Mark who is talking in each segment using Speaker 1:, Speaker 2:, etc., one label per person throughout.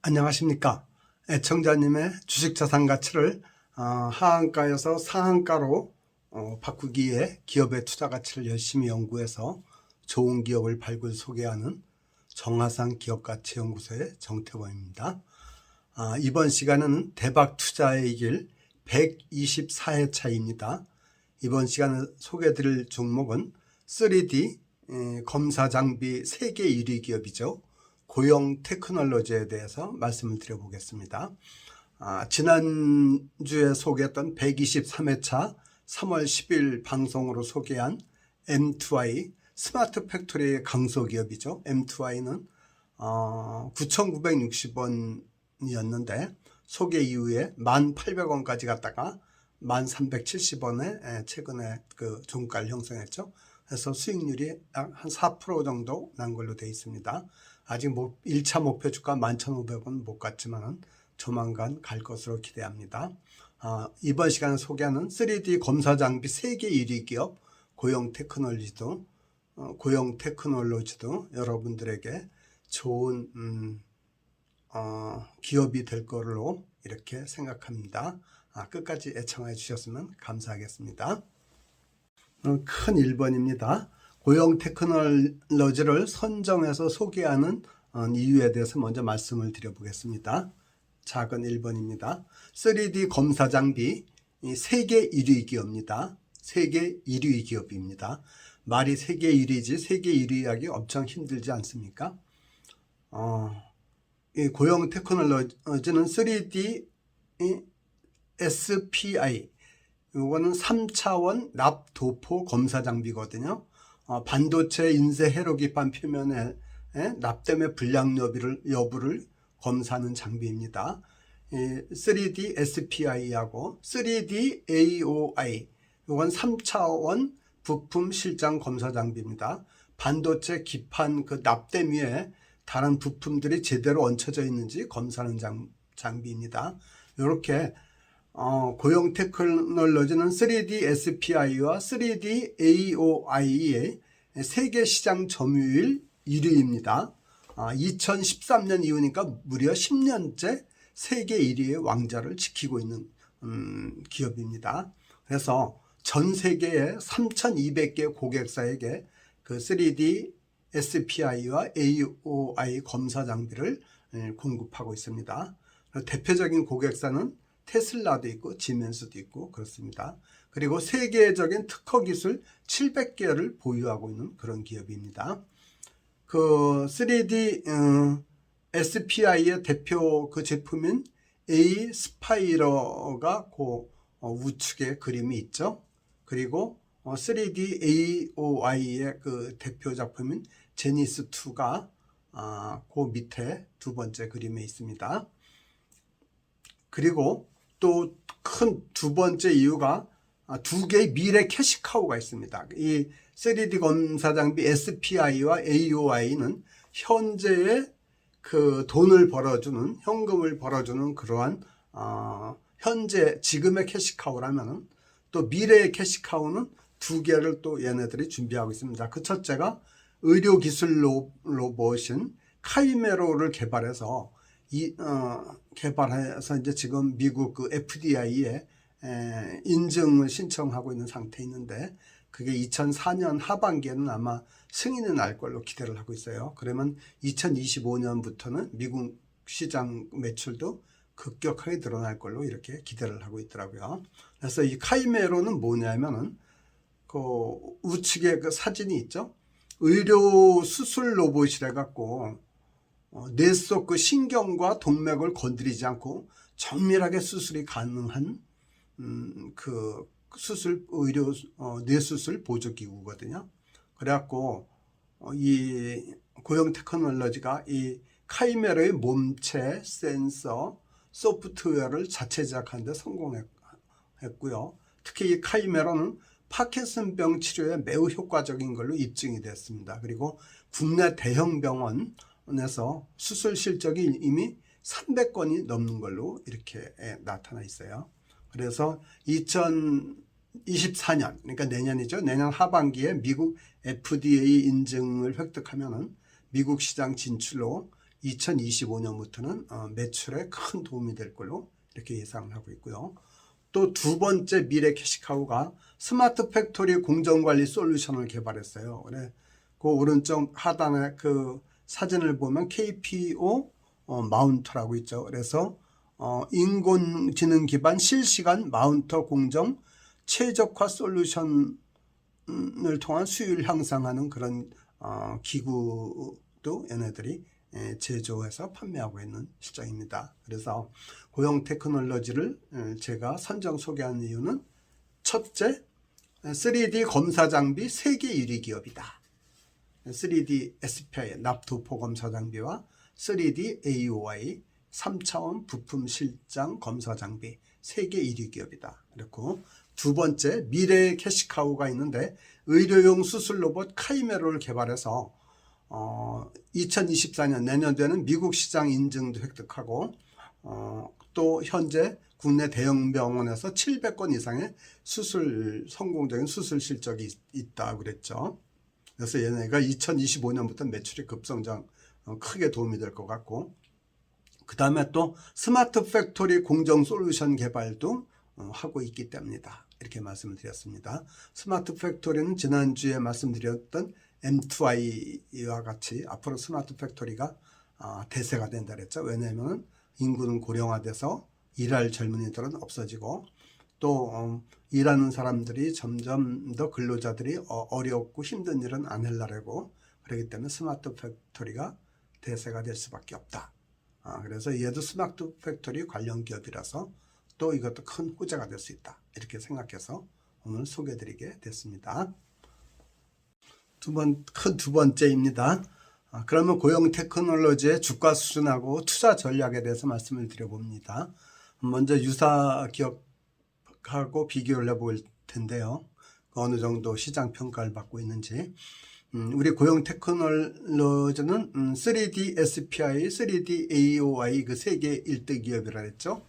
Speaker 1: 안녕하십니까. 애청자님의 주식자산 가치를 하한가에서 상한가로 바꾸기 위해 기업의 투자 가치를 열심히 연구해서 좋은 기업을 발굴 소개하는 정하산 기업가치연구소의 정태범입니다. 이번 시간은 대박 투자의 길 124회차입니다. 이번 시간에 소개해드릴 종목은 3D 검사 장비 세계 1위 기업이죠. 고용 테크놀로지에 대해서 말씀을 드려보겠습니다. 지난주에 소개했던 123회차 3월 10일 방송으로 소개한 M2I 스마트 팩토리의 강소기업이죠. M2I는 9,960원이었는데 소개 이후에 1,800원까지 갔다가 1,370원에 최근에 그 종가를 형성했죠. 그래서 수익률이 약 한 4% 정도 난 걸로 되어 있습니다. 아직 1차 목표 주가 11,500원 못 갔지만 조만간 갈 것으로 기대합니다. 이번 시간에 소개하는 3D 검사 장비 세계 1위 기업 고용 테크놀로지도 여러분들에게 좋은 기업이 될 걸로 이렇게 생각합니다. 끝까지 애청해 주셨으면 감사하겠습니다. 큰 1번입니다. 고용 테크놀로지를 선정해서 소개하는 이유에 대해서 먼저 말씀을 드려보겠습니다. 작은 1번입니다. 3D 검사 장비 세계 1위 기업입니다. 세계 1위 기업입니다. 말이 세계 1위지 세계 1위 하기 엄청 힘들지 않습니까? 이 고용 테크놀로지는 3D SPI 이거는 3차원 납도포 검사 장비거든요. 반도체 인쇄 회로 기판 표면에 납땜의 불량 여부를 검사하는 장비입니다. 3D SPI하고 3D AOI 이건 3차원 부품 실장 검사 장비입니다. 반도체 기판 그 납땜 위에 다른 부품들이 제대로 얹혀져 있는지 검사하는 장비입니다. 이렇게 고용 테크놀로지는 3D SPI와 3D AOI의 세계 시장 점유율 1위입니다. 2013년 이후니까 무려 10년째 세계 1위의 왕좌를 지키고 있는 기업입니다. 그래서 전 세계의 3,200개 고객사에게 그 3D SPI와 AOI 검사 장비를 공급하고 있습니다. 대표적인 고객사는 테슬라도 있고 지멘스도 있고 그렇습니다. 그리고 세계적인 특허 기술 700개를 보유하고 있는 그런 기업입니다. 그 3D SPI의 대표 그 제품인 A 스파이러가 그 우측에 그림이 있죠. 그리고 3D AOI의 그 대표 작품인 제니스 2가 그 밑에 두 번째 그림에 있습니다. 그리고 또 큰 두 번째 이유가 두 개의 미래 캐시카우가 있습니다. 이 3D 검사 장비 SPI와 AOI는 현재의 그 돈을 벌어주는 현금을 벌어주는 그러한 현재 지금의 캐시카우라면은 또 미래의 캐시카우는 두 개를 또 얘네들이 준비하고 있습니다. 그 첫째가 의료기술 로봇인 카이메로를 개발해서 개발해서 이제 지금 미국 그 FDI에 인증을 신청하고 있는 상태에 있는데 그게 2004년 하반기에는 아마 승인이 날 걸로 기대를 하고 있어요. 그러면 2025년부터는 미국 시장 매출도 급격하게 늘어날 걸로 이렇게 기대를 하고 있더라고요. 그래서 이 카이메로는 뭐냐면은 그 우측에 그 사진이 있죠. 의료 수술 로봇이라 갖고 뇌 속 그 신경과 동맥을 건드리지 않고 정밀하게 수술이 가능한 그 수술 의료 뇌수술 보조기구거든요. 그래갖고 이 고용 테크놀로지가 이 카이메라의 몸체 센서 소프트웨어를 자체 제작하는 데 성공했고요. 특히 이 카이메라는 파킨슨병 치료에 매우 효과적인 걸로 입증이 됐습니다. 그리고 국내 대형 병원에서 수술 실적이 이미 300건이 넘는 걸로 이렇게 나타나 있어요. 그래서 2024년 그러니까 내년이죠. 내년 하반기에 미국 FDA 인증을 획득하면은 미국 시장 진출로 2025년부터는 매출에 큰 도움이 될 걸로 이렇게 예상을 하고 있고요. 또 두 번째 미래 캐시카우가 스마트 팩토리 공정관리 솔루션을 개발했어요. 그래, 그 오른쪽 하단에 그 사진을 보면 KPO 마운터라고 있죠. 그래서 인공지능 기반 실시간 마운터 공정 최적화 솔루션을 통한 수율 향상하는 그런 기구도 얘네들이 제조해서 판매하고 있는 실정입니다. 그래서 고용 테크놀로지를 제가 선정 소개한 이유는 첫째, 3D 검사 장비 세계 1위 기업이다. 3D SPI 납도포 검사 장비와 3D AOI 3차원 부품 실장 검사 장비 세계 1위 기업이다. 그리고 두 번째, 미래의 캐시카우가 있는데 의료용 수술 로봇 카이메로를 개발해서 2024년 내년도에는 미국 시장 인증도 획득하고 또 현재 국내 대형 병원에서 700건 이상의 성공적인 수술 실적이 있다 그랬죠. 그래서 얘네가 2025년부터 매출이 급성장 크게 도움이 될 것 같고, 그 다음에 또 스마트 팩토리 공정 솔루션 개발도 하고 있기 때문이다. 이렇게 말씀을 드렸습니다. 스마트 팩토리는 지난주에 말씀드렸던 M2I와 같이 앞으로 스마트 팩토리가 대세가 된다 그랬죠. 왜냐하면 인구는 고령화돼서 일할 젊은이들은 없어지고 또 일하는 사람들이 점점 더 근로자들이 어렵고 힘든 일은 안 하려고 그렇기 때문에 스마트 팩토리가 대세가 될 수밖에 없다. 그래서 얘도 스마트 팩토리 관련 기업이라서 또 이것도 큰 호재가 될 수 있다. 이렇게 생각해서 오늘 소개해드리게 됐습니다. 두 번째입니다. 그러면 고용 테크놀로지의 주가 수준하고 투자 전략에 대해서 말씀을 드려봅니다. 먼저 유사 기업하고 비교를 해볼 텐데요. 어느 정도 시장 평가를 받고 있는지. 우리 고용 테크놀로지는 3D SPI, 3D AOI 그 세계 1등 기업이라 했죠.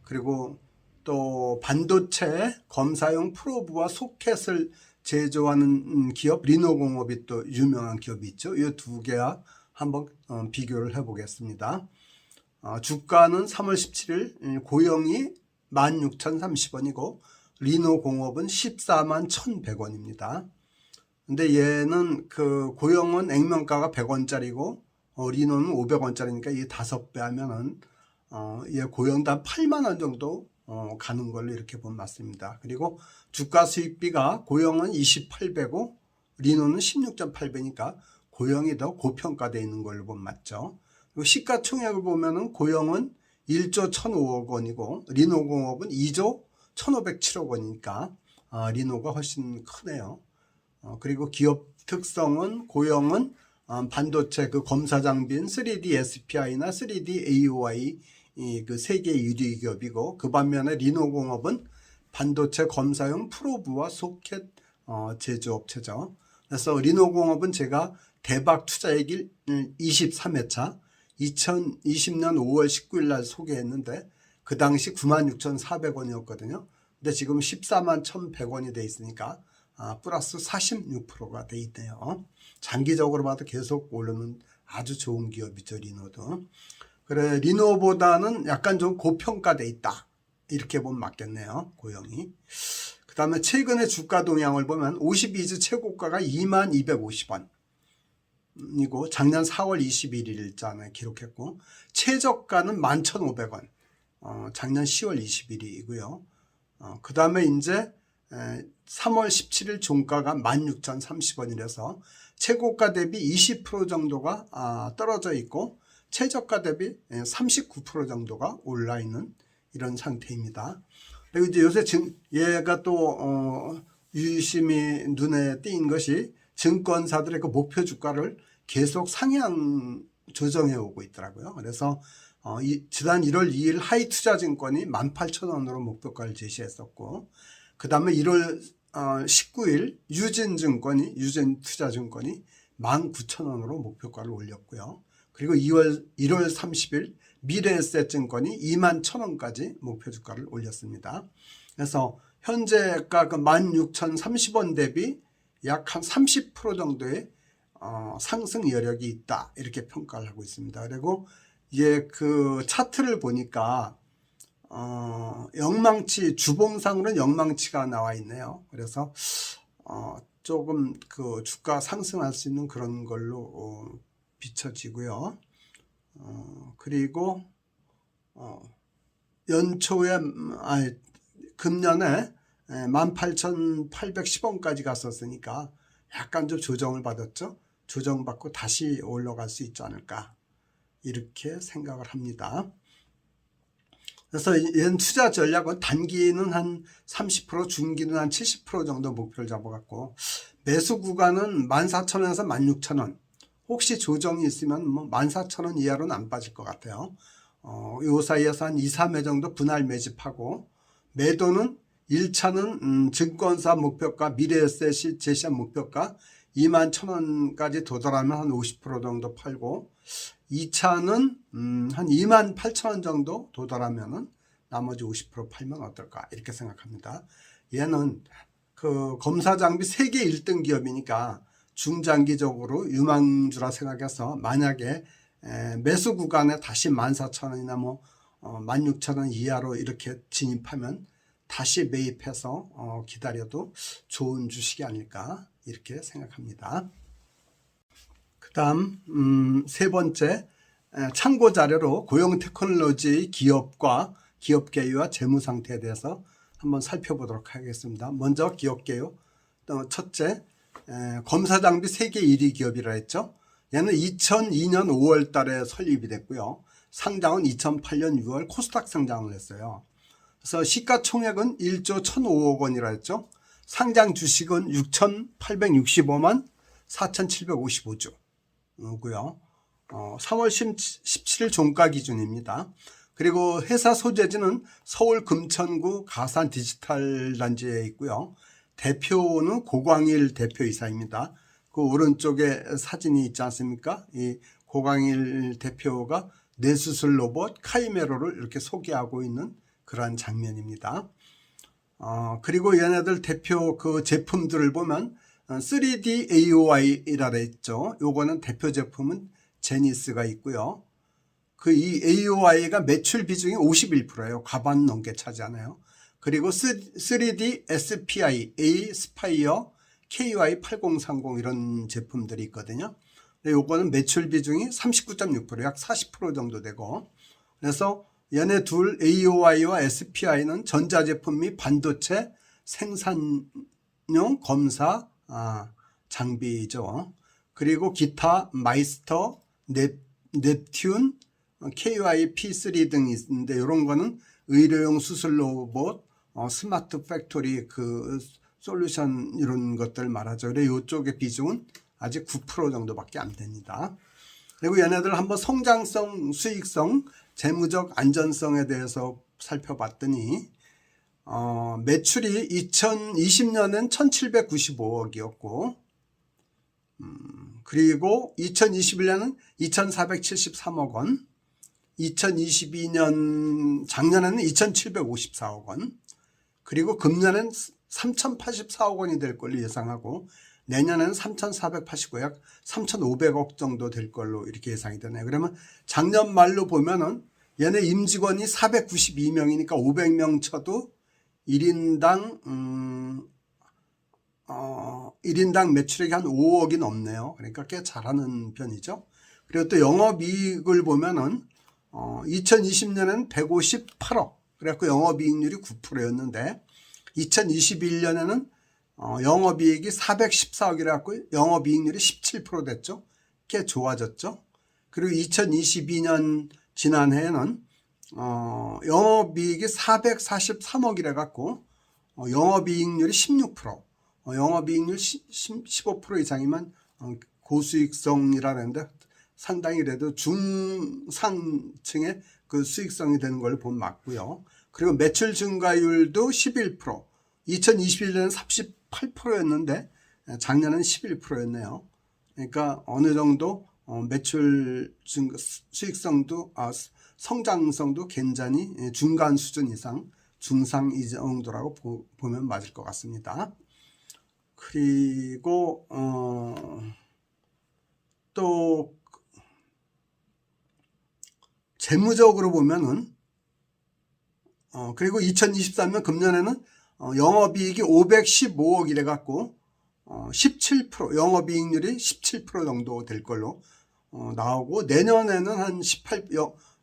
Speaker 1: 그리고 또 반도체 검사용 프로브와 소켓을 제조하는 기업 리노공업이 또 유명한 기업이 있죠. 이 두 개와 한번 비교를 해보겠습니다. 주가는 3월 17일 고용이 16,030원이고 리노공업은 14만 1,100원입니다. 근데 얘는 그 고용은 액면가가 100원짜리고 리노는 500원짜리니까 이 5배 하면은 얘 고용당 8만 원 정도 가는 걸로 이렇게 보면 맞습니다. 그리고 주가 수익비가 고용은 28배고 리노는 16.8배니까 고용이 더 고평가되어 있는 걸로 보면 맞죠. 그리고 시가총액을 보면은 고용은 1조 1,005억 원이고 리노공업은 2조 1,507억 원이니까 리노가 훨씬 크네요. 그리고 기업 특성은 고용은 반도체 그 검사 장비인 3D SPI나 3D AOI 그 세계 1위 기업이고, 그 반면에 리노공업은 반도체 검사용 프로브와 소켓 제조업체죠. 그래서 리노공업은 제가 대박 투자액일 23회차 2020년 5월 19일 날 소개했는데 그 당시 96,400원이었거든요. 근데 지금 14만 1,100원이 돼 있으니까 플러스 46%가 돼 있네요. 장기적으로 봐도 계속 오르는 아주 좋은 기업이죠, 리노도. 그래, 리노보다는 약간 좀 고평가돼 있다. 이렇게 보면 맞겠네요, 고용이. 그 다음에 최근의 주가 동향을 보면 52주 최고가가 22,250원이고 작년 4월 21일자에 기록했고, 최저가는 11,500원. 작년 10월 20일이고요. 그 다음에 이제 3월 17일 종가가 16,030원이라서 최고가 대비 20% 정도가 떨어져 있고 최저가 대비 39% 정도가 올라 있는 이런 상태입니다. 그리고 이제 요새 얘가 또 유심히 눈에 띈 것이 증권사들의 그 목표 주가를 계속 상향 조정해 오고 있더라고요. 그래서 지난 1월 2일 하이투자증권이 18,000원으로 목표가를 제시했었고, 그 다음에 1월 19일 유진투자증권이 19,000원으로 목표가를 올렸고요. 그리고 1월 30일 미래에셋증권이 21,000원까지 목표 주가를 올렸습니다. 그래서 현재가 그 16,030원 대비 약 한 30% 정도의 상승 여력이 있다 이렇게 평가를 하고 있습니다. 그리고 이제 그 차트를 보니까 영망치 주봉상으로는 영망치가 나와 있네요. 그래서 조금 그 주가 상승할 수 있는 그런 걸로 비춰지고요. 그리고 연초에 금년에 18,810원까지 갔었으니까 약간 좀 조정을 받았죠. 조정받고 다시 올라갈 수 있지 않을까 이렇게 생각을 합니다. 그래서 이런 투자 전략은 단기는 한 30%, 중기는 한 70% 정도 목표를 잡아갖고 매수 구간은 14,000원에서 16,000원. 혹시 조정이 있으면 뭐 14,000원 이하로는 안 빠질 것 같아요. 요 사이에서 한 2, 3회 정도 분할 매집하고 매도는 1차는 증권사 목표가 미래에셋이 제시한 목표가 21,000원까지 도달하면 한 50% 정도 팔고 2차는 한 28,000원 정도 도달하면은 나머지 50% 팔면 어떨까 이렇게 생각합니다. 얘는 그 검사 장비 세계 1등 기업이니까 중장기적으로 유망주라 생각해서 만약에 매수 구간에 다시 14,000원이나 뭐 16,000원 이하로 이렇게 진입하면 다시 매입해서 기다려도 좋은 주식이 아닐까 이렇게 생각합니다. 그 다음 세 번째 참고 자료로 고용 테크놀로지 기업과 기업 개요와 재무 상태에 대해서 한번 살펴보도록 하겠습니다. 먼저 기업 개요. 첫째 검사 장비 세계 1위 기업이라 했죠. 얘는 2002년 5월 달에 설립이 됐고요. 상장은 2008년 6월 코스닥 상장을 했어요. 그래서 시가총액은 1조 1,005억 원이라 했죠. 상장 주식은 6,865만 4,755주고요. 3월 17일 종가 기준입니다. 그리고 회사 소재지는 서울 금천구 가산 디지털 단지에 있고요. 대표는 고광일 대표이사입니다. 그 오른쪽에 사진이 있지 않습니까? 이 고광일 대표가 뇌수술 로봇 카이메로를 이렇게 소개하고 있는 그러한 장면입니다. 그리고 얘네들 대표 그 제품들을 보면 3D AOI라 했죠. 요거는 대표 제품은 제니스가 있고요. 그 이 AOI가 매출 비중이 51%예요. 과반 넘게 차지하네요. 그리고 3D SPI, A 스파이어, KY8030 이런 제품들이 있거든요. 요거는 매출 비중이 39.6%, 약 40% 정도 되고, 그래서 얘네 둘 AOI와 SPI는 전자제품 및 반도체 생산용 검사 장비죠. 그리고 기타 마이스터, 넵튠, KYP3 등이 있는데 이런 거는 의료용 수술 로봇, 스마트 팩토리 그 솔루션 이런 것들 말하죠. 그래 이쪽의 비중은 아직 9% 정도밖에 안 됩니다. 그리고 얘네들 한번 성장성, 수익성, 재무적 안전성에 대해서 살펴봤더니 매출이 2020년엔 1,795억이었고 그리고 2021년은 2,473억 원, 2022년 작년에는 2,754억 원, 그리고 금년엔 3,084억 원이 될 걸로 예상하고 내년에는 3,489억, 약 3,500억 정도 될 걸로 이렇게 예상이 되네요. 그러면 작년 말로 보면은 얘네 임직원이 492명이니까 500명 쳐도 1인당 1인당 매출액이 한 5억이 넘네요. 그러니까 꽤 잘하는 편이죠. 그리고 또 영업이익을 보면은 2020년에는 158억. 그래갖고 영업이익률이 9%였는데 2021년에는 영업이익이 414억이라 갖고 영업이익률이 17% 됐죠. 꽤 좋아졌죠. 그리고 2022년 지난해에는 영업이익이 443억이라 갖고 영업이익률이 16%, 영업이익률 15% 이상이면 고수익성이라는데 상당히 그래도 중상층의 그 수익성이 되는 걸 보면 맞고요. 그리고 매출 증가율도 11%, 2021년은 38%였는데 작년은 11%였네요. 그러니까 어느 정도 매출 수익성도 성장성도 굉장히 중간 수준 이상, 중상 이 정도라고 보면 맞을 것 같습니다. 그리고 또 재무적으로 보면은 그리고 2023년 금년에는 영업이익이 515억 이래 갖고 17% 영업이익률이 17% 정도 될 걸로 나오고, 내년에는 한 18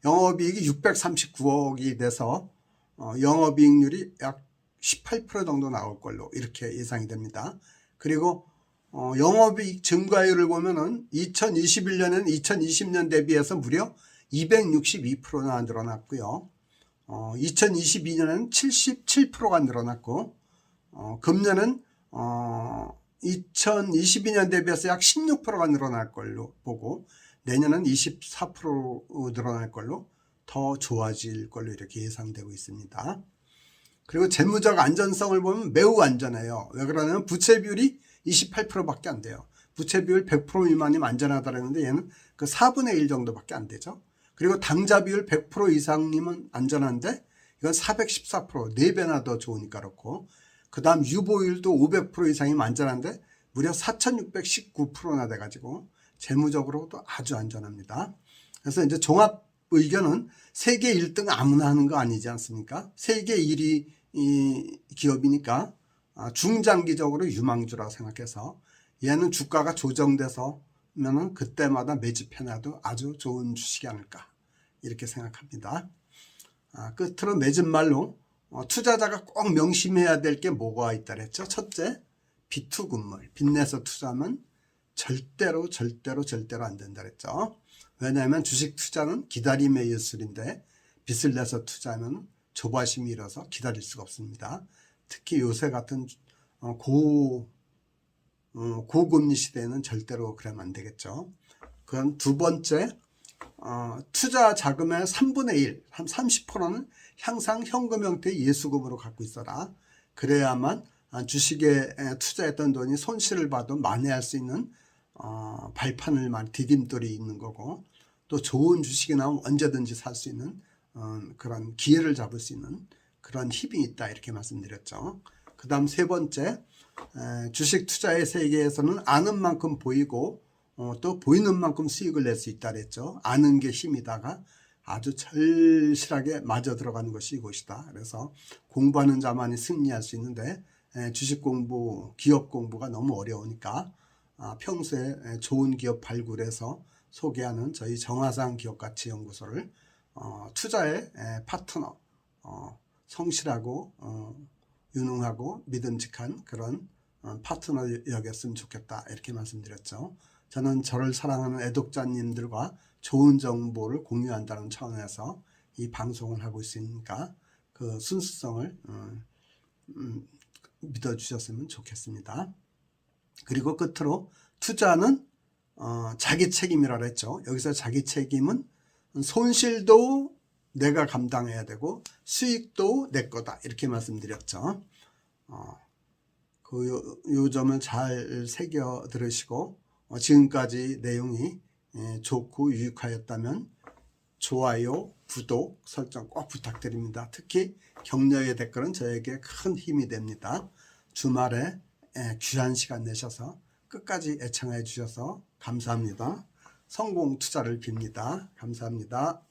Speaker 1: 영업이익이 639억이 돼서 영업이익률이 약 18% 정도 나올 걸로 이렇게 예상이 됩니다. 그리고 영업이익 증가율을 보면은 2021년에는 2020년 대비해서 무려 262%나 늘어났고요. 2022년에는 77%가 늘어났고, 금년은 2022년 대비해서 약 16%가 늘어날 걸로 보고, 내년은 24% 늘어날 걸로, 더 좋아질 걸로 이렇게 예상되고 있습니다. 그리고 재무적 안전성을 보면 매우 안전해요. 왜 그러냐면 부채 비율이 28%밖에 안 돼요. 부채 비율 100% 미만이면 안전하다라는데 얘는 그 4분의 1 정도밖에 안 되죠. 그리고 당좌 비율 100% 이상이면 안전한데 이건 414%, 4배나 더 좋으니까 그렇고, 그 다음 유보율도 500% 이상이면 안전한데 무려 4619%나 돼가지고 재무적으로도 아주 안전합니다. 그래서 이제 종합 의견은 세계 1등 아무나 하는 거 아니지 않습니까? 세계 1위 기업이니까 중장기적으로 유망주라고 생각해서 얘는 주가가 조정돼서면은 그때마다 매집해놔도 아주 좋은 주식이 아닐까 이렇게 생각합니다. 끝으로 맺은 말로 투자자가 꼭 명심해야 될 게 뭐가 있다 그랬죠? 첫째, 비투금물, 빚내서 투자하면 절대로 안 된다 그랬죠. 왜냐하면 주식 투자는 기다림의 예술인데 빚을 내서 투자하면 조바심이 일어서 기다릴 수가 없습니다. 특히 요새 같은 고금리 시대에는 절대로 그러면 안 되겠죠. 그럼 두 번째, 투자 자금의 3분의 1, 한 30%는 항상 현금 형태의 예수금으로 갖고 있어라. 그래야만 주식에 투자했던 돈이 손실을 봐도 만회할 수 있는 발판을 디딤돌이 있는 거고, 또 좋은 주식이 나오면 언제든지 살 수 있는 그런 기회를 잡을 수 있는 그런 힘이 있다 이렇게 말씀드렸죠. 그 다음 세 번째, 주식 투자의 세계에서는 아는 만큼 보이고 또 보이는 만큼 수익을 낼 수 있다 그랬죠. 아는 게 힘이다가 아주 절실하게 맞아 들어가는 것이 이것이다. 그래서 공부하는 자만이 승리할 수 있는데 주식 공부, 기업 공부가 너무 어려우니까 평소에 좋은 기업 발굴해서 소개하는 저희 정화상 기업가치연구소를 투자의 파트너, 성실하고 유능하고 믿음직한 그런 파트너 여겼으면 좋겠다 이렇게 말씀드렸죠. 저는 저를 사랑하는 애독자님들과 좋은 정보를 공유한다는 차원에서 이 방송을 하고 있으니까 그 순수성을 믿어주셨으면 좋겠습니다. 그리고 끝으로 투자는 자기 책임이라고 했죠. 여기서 자기 책임은 손실도 내가 감당해야 되고 수익도 내 거다 이렇게 말씀드렸죠. 요 점을 잘 새겨 들으시고 지금까지 내용이 좋고 유익하였다면 좋아요, 구독, 설정 꼭 부탁드립니다. 특히 격려의 댓글은 저에게 큰 힘이 됩니다. 주말에 귀한 시간 내셔서 끝까지 애청해 주셔서 감사합니다. 성공 투자를 빕니다. 감사합니다.